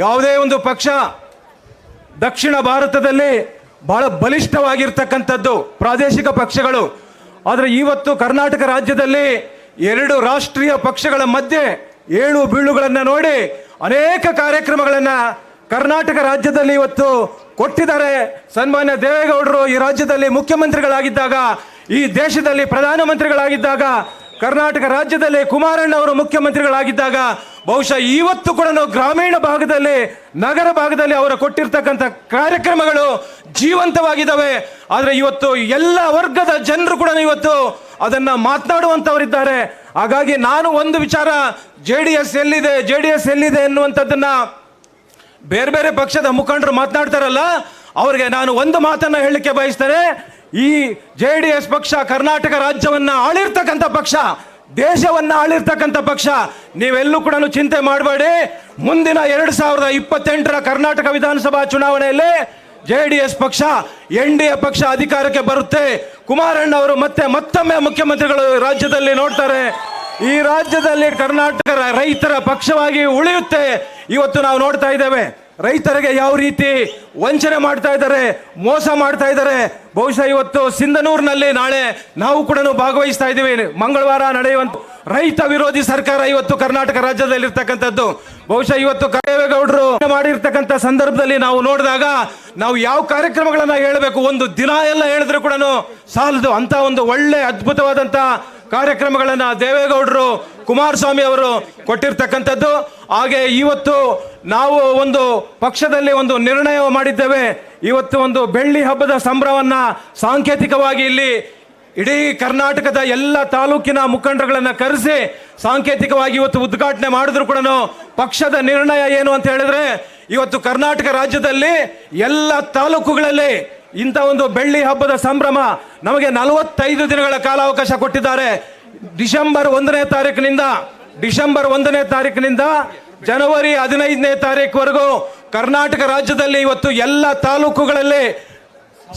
ಯಾವುದೇ ಒಂದು ಪಕ್ಷ ದಕ್ಷಿಣ ಭಾರತದಲ್ಲಿ ಬಹಳ ಬಲಿಷ್ಠವಾಗಿರ್ತಕ್ಕಂಥದ್ದು ಪ್ರಾದೇಶಿಕ ಪಕ್ಷಗಳು. ಆದರೆ ಇವತ್ತು ಕರ್ನಾಟಕ ರಾಜ್ಯದಲ್ಲಿ ಎರಡು ರಾಷ್ಟ್ರೀಯ ಪಕ್ಷಗಳ ಮಧ್ಯೆ ಏಳು ಬೀಳುಗಳನ್ನು ನೋಡಿ ಅನೇಕ ಕಾರ್ಯಕ್ರಮಗಳನ್ನು ಕರ್ನಾಟಕ ರಾಜ್ಯದಲ್ಲಿ ಇವತ್ತು ಕೊಟ್ಟಿದ್ದಾರೆ. ಸನ್ಮಾನ್ಯ ದೇವೇಗೌಡರು ಈ ರಾಜ್ಯದಲ್ಲಿ ಮುಖ್ಯಮಂತ್ರಿಗಳಾಗಿದ್ದಾಗ, ಈ ದೇಶದಲ್ಲಿ ಪ್ರಧಾನಮಂತ್ರಿಗಳಾಗಿದ್ದಾಗ, ಕರ್ನಾಟಕ ರಾಜ್ಯದಲ್ಲಿ ಕುಮಾರಣ್ಣವರು ಮುಖ್ಯಮಂತ್ರಿಗಳಾಗಿದ್ದಾಗ, ಬಹುಶಃ ಇವತ್ತು ಕೂಡ ಗ್ರಾಮೀಣ ಭಾಗದಲ್ಲಿ, ನಗರ ಭಾಗದಲ್ಲಿ ಅವರು ಕೊಟ್ಟಿರ್ತಕ್ಕಂಥ ಕಾರ್ಯಕ್ರಮಗಳು ಜೀವಂತವಾಗಿದ್ದಾವೆ. ಆದರೆ ಇವತ್ತು ಎಲ್ಲ ವರ್ಗದ ಜನರು ಕೂಡ ಇವತ್ತು ಅದನ್ನ ಮಾತನಾಡುವಂತವರಿದ್ದಾರೆ. ಹಾಗಾಗಿ ನಾನು ಒಂದು ವಿಚಾರ, ಜೆ ಡಿ ಎಸ್ ಎಲ್ಲಿದೆ ಎನ್ನುವಂಥದ್ದನ್ನ ಬೇರೆ ಬೇರೆ ಪಕ್ಷದ ಮುಖಂಡರು ಮಾತನಾಡ್ತಾರಲ್ಲ, ಅವ್ರಿಗೆ ನಾನು ಒಂದು ಮಾತನ್ನ ಹೇಳಲಿಕ್ಕೆ ಬಯಸ್ತೇನೆ. ಈ JDS ಪಕ್ಷ ಕರ್ನಾಟಕ ರಾಜ್ಯವನ್ನ ಆಳಿರ್ತಕ್ಕಂಥ ಪಕ್ಷ, ದೇಶವನ್ನ ಆಳಿರ್ತಕ್ಕಂಥ ಪಕ್ಷ. ನೀವೆಲ್ಲೂ ಕೂಡ ಚಿಂತೆ ಮಾಡಬೇಡಿ. ಮುಂದಿನ 2028ರ ಕರ್ನಾಟಕ ವಿಧಾನಸಭಾ ಚುನಾವಣೆಯಲ್ಲಿ JDS ಪಕ್ಷ, NDA ಪಕ್ಷ ಅಧಿಕಾರಕ್ಕೆ ಬರುತ್ತೆ. ಕುಮಾರಣ್ಣ ಅವರು ಮತ್ತೊಮ್ಮೆ ಮುಖ್ಯಮಂತ್ರಿಗಳು ರಾಜ್ಯದಲ್ಲಿ ನೋಡ್ತಾರೆ. ಈ ರಾಜ್ಯದಲ್ಲಿ ಕರ್ನಾಟಕ ರೈತರ ಪಕ್ಷವಾಗಿ ಉಳಿಯುತ್ತೆ. ಇವತ್ತು ನಾವು ನೋಡ್ತಾ ಇದ್ದೇವೆ ರೈತರಿಗೆ ಯಾವ ರೀತಿ ವಂಚನೆ ಮಾಡ್ತಾ ಇದ್ದಾರೆ, ಮೋಸ ಮಾಡ್ತಾ ಇದ್ದಾರೆ. ಬಹುಶಃ ಇವತ್ತು ಸಿಂಧನೂರಿನಲ್ಲಿ ನಾಳೆ ನಾವು ಕೂಡ ಭಾಗವಹಿಸ್ತಾ ಇದ್ದೀವಿ. ಮಂಗಳವಾರ ನಡೆಯುವಂತ ರೈತ ವಿರೋಧಿ ಸರ್ಕಾರ ಇವತ್ತು ಕರ್ನಾಟಕ ರಾಜ್ಯದಲ್ಲಿ ಇರ್ತಕ್ಕಂಥದ್ದು. ಬಹುಶಃ ಇವತ್ತು ದೇವೇಗೌಡರು ಮಾಡಿರ್ತಕ್ಕಂಥ ಸಂದರ್ಭದಲ್ಲಿ ನಾವು ನೋಡಿದಾಗ ನಾವು ಯಾವ ಕಾರ್ಯಕ್ರಮಗಳನ್ನ ಹೇಳಬೇಕು, ಒಂದು ದಿನ ಎಲ್ಲ ಹೇಳಿದ್ರು ಕೂಡ ಸಾಲದು ಅಂತ ಒಂದು ಒಳ್ಳೆ ಅದ್ಭುತವಾದಂತ ಕಾರ್ಯಕ್ರಮಗಳನ್ನ ದೇವೇಗೌಡರು, ಕುಮಾರಸ್ವಾಮಿ ಅವರು ಕೊಟ್ಟಿರ್ತಕ್ಕಂಥದ್ದು. ಹಾಗೆ ಇವತ್ತು ನಾವು ಒಂದು ಪಕ್ಷದಲ್ಲಿ ಒಂದು ನಿರ್ಣಯ ಮಾಡಿದ್ದೇವೆ. ಇವತ್ತು ಒಂದು ಬೆಳ್ಳಿ ಹಬ್ಬದ ಸಂಭ್ರಮವನ್ನ ಸಾಂಕೇತಿಕವಾಗಿ ಇಲ್ಲಿ ಇಡೀ ಕರ್ನಾಟಕದ ಎಲ್ಲ ತಾಲೂಕಿನ ಮುಖಂಡರುಗಳನ್ನ ಕರೆಸಿ ಸಾಂಕೇತಿಕವಾಗಿ ಇವತ್ತು ಉದ್ಘಾಟನೆ ಮಾಡಿದ್ರು ಕೂಡ ಪಕ್ಷದ ನಿರ್ಣಯ ಏನು ಅಂತ ಹೇಳಿದ್ರೆ, ಇವತ್ತು ಕರ್ನಾಟಕ ರಾಜ್ಯದಲ್ಲಿ ಎಲ್ಲ ತಾಲೂಕುಗಳಲ್ಲಿ ಇಂಥ ಒಂದು ಬೆಳ್ಳಿ ಹಬ್ಬದ ಸಂಭ್ರಮ. ನಮಗೆ 45 ದಿನಗಳ ಕಾಲಾವಕಾಶ ಕೊಟ್ಟಿದ್ದಾರೆ. ಡಿಸೆಂಬರ್ 1ನೇ ತಾರೀಕಿನಿಂದ ಜನವರಿ 15ನೇ ತಾರೀಕುವರೆಗೂ ಕರ್ನಾಟಕ ರಾಜ್ಯದಲ್ಲಿ ಇವತ್ತು ಎಲ್ಲ ತಾಲೂಕುಗಳಲ್ಲಿ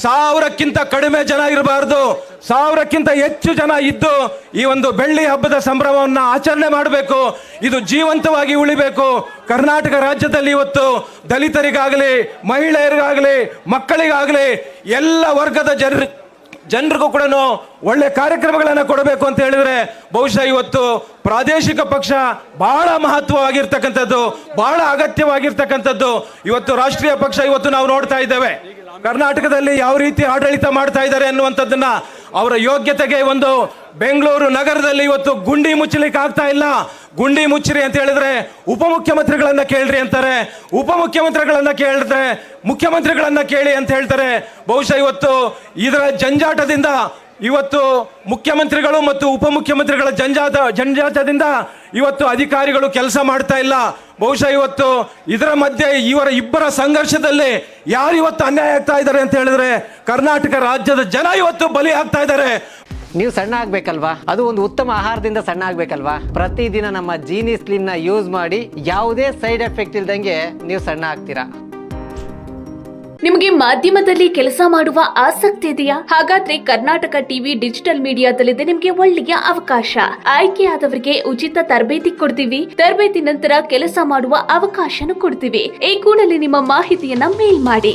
1000ಕ್ಕಿಂತ ಕಡಿಮೆ ಜನ ಇರಬಾರದು, 1000ಕ್ಕಿಂತ ಹೆಚ್ಚು ಜನ ಇದ್ದು ಈ ಒಂದು ಬೆಳ್ಳಿ ಹಬ್ಬದ ಸಂಭ್ರಮವನ್ನು ಆಚರಣೆ ಮಾಡಬೇಕು. ಇದು ಜೀವಂತವಾಗಿ ಉಳಿಬೇಕು. ಕರ್ನಾಟಕ ರಾಜ್ಯದಲ್ಲಿ ಇವತ್ತು ದಲಿತರಿಗಾಗಲಿ, ಮಹಿಳೆಯರಿಗಾಗಲಿ, ಮಕ್ಕಳಿಗಾಗಲಿ ಎಲ್ಲ ವರ್ಗದ ಜನರಿಗೂ ಕೂಡ ಒಳ್ಳೆ ಕಾರ್ಯಕ್ರಮಗಳನ್ನು ಕೊಡಬೇಕು ಅಂತ ಹೇಳಿದ್ರೆ, ಬಹುಶಃ ಇವತ್ತು ಪ್ರಾದೇಶಿಕ ಪಕ್ಷ ಬಹಳ ಮಹತ್ವವಾಗಿರ್ತಕ್ಕಂಥದ್ದು, ಬಹಳ ಅಗತ್ಯವಾಗಿರ್ತಕ್ಕಂಥದ್ದು. ಇವತ್ತು ರಾಷ್ಟ್ರೀಯ ಪಕ್ಷ ಇವತ್ತು ನಾವು ನೋಡ್ತಾ ಇದ್ದೇವೆ ಕರ್ನಾಟಕದಲ್ಲಿ ಯಾವ ರೀತಿ ಆಡಳಿತ ಮಾಡ್ತಾ ಇದ್ದಾರೆ ಅನ್ನುವಂಥದ್ದನ್ನ. ಅವರ ಯೋಗ್ಯತೆಗೆ ಒಂದು ಬೆಂಗಳೂರು ನಗರದಲ್ಲಿ ಇವತ್ತು ಗುಂಡಿ ಮುಚ್ಚಲಿಕ್ಕೆ ಆಗ್ತಾ ಇಲ್ಲ. ಗುಂಡಿ ಮುಚ್ಚಿರಿ ಅಂತ ಹೇಳಿದ್ರೆ ಉಪಮುಖ್ಯಮಂತ್ರಿಗಳನ್ನ ಕೇಳ್ರಿ ಅಂತಾರೆ, ಉಪಮುಖ್ಯಮಂತ್ರಿಗಳನ್ನ ಕೇಳಿದ್ರೆ ಮುಖ್ಯಮಂತ್ರಿಗಳನ್ನ ಕೇಳಿ ಅಂತ ಹೇಳ್ತಾರೆ. ಬಹುಶಃ ಇವತ್ತು ಇದರ ಜಂಜಾಟದಿಂದ ಇವತ್ತು ಮುಖ್ಯಮಂತ್ರಿಗಳು ಮತ್ತು ಉಪಮುಖ್ಯಮಂತ್ರಿಗಳ ಜಂಜಾಟದಿಂದ ಇವತ್ತು ಅಧಿಕಾರಿಗಳು ಕೆಲಸ ಮಾಡ್ತಾ ಇಲ್ಲ. ಬಹುಶಃ ಇವತ್ತು ಇದರ ಮಧ್ಯೆ ಇಬ್ಬರ ಸಂಘರ್ಷದಲ್ಲಿ ಯಾರು ಇವತ್ತು ಅನ್ಯಾಯ ಆಗ್ತಾ ಇದ್ದಾರೆ ಅಂತ ಹೇಳಿದ್ರೆ ಕರ್ನಾಟಕ ರಾಜ್ಯದ ಜನ ಇವತ್ತು ಬಲಿ ಆಗ್ತಾ ಇದ್ದಾರೆ. ನೀವು ಸಣ್ಣ ಆಗ್ಬೇಕಲ್ವಾ, ಅದು ಒಂದು ಉತ್ತಮ ಆಹಾರದಿಂದ ಸಣ್ಣ ಆಗ್ಬೇಕಲ್ವಾ. ಪ್ರತಿದಿನ ನಮ್ಮ ಜೀನಿ ಸ್ಲಿಮ್ ನ ಯೂಸ್ ಮಾಡಿ ಯಾವುದೇ ಸೈಡ್ ಎಫೆಕ್ಟ್ ಇಲ್ದಂಗೆ ನೀವು ಸಣ್ಣ ಆಗ್ತೀರಾ. ನಿಮಗೆ ಮಾಧ್ಯಮದಲ್ಲಿ ಕೆಲಸ ಮಾಡುವ ಆಸಕ್ತಿ ಇದೆಯಾ? ಹಾಗಾದ್ರೆ ಕರ್ನಾಟಕ ಟಿವಿ ಡಿಜಿಟಲ್ ಮೀಡಿಯಾದಲ್ಲಿದೆ ನಿಮಗೆ ಒಳ್ಳೆಯ ಅವಕಾಶ. ಆಯ್ಕೆಯಾದವರಿಗೆ ಉಚಿತ ತರಬೇತಿ ಕೊಡ್ತೀವಿ. ತರಬೇತಿ ನಂತರ ಕೆಲಸ ಮಾಡುವ ಅವಕಾಶನೂ ಕೊಡ್ತೀವಿ. ಈ ಕೂಡಲೇ ನಿಮ್ಮ ಮಾಹಿತಿಯನ್ನ ಮೇಲ್ ಮಾಡಿ.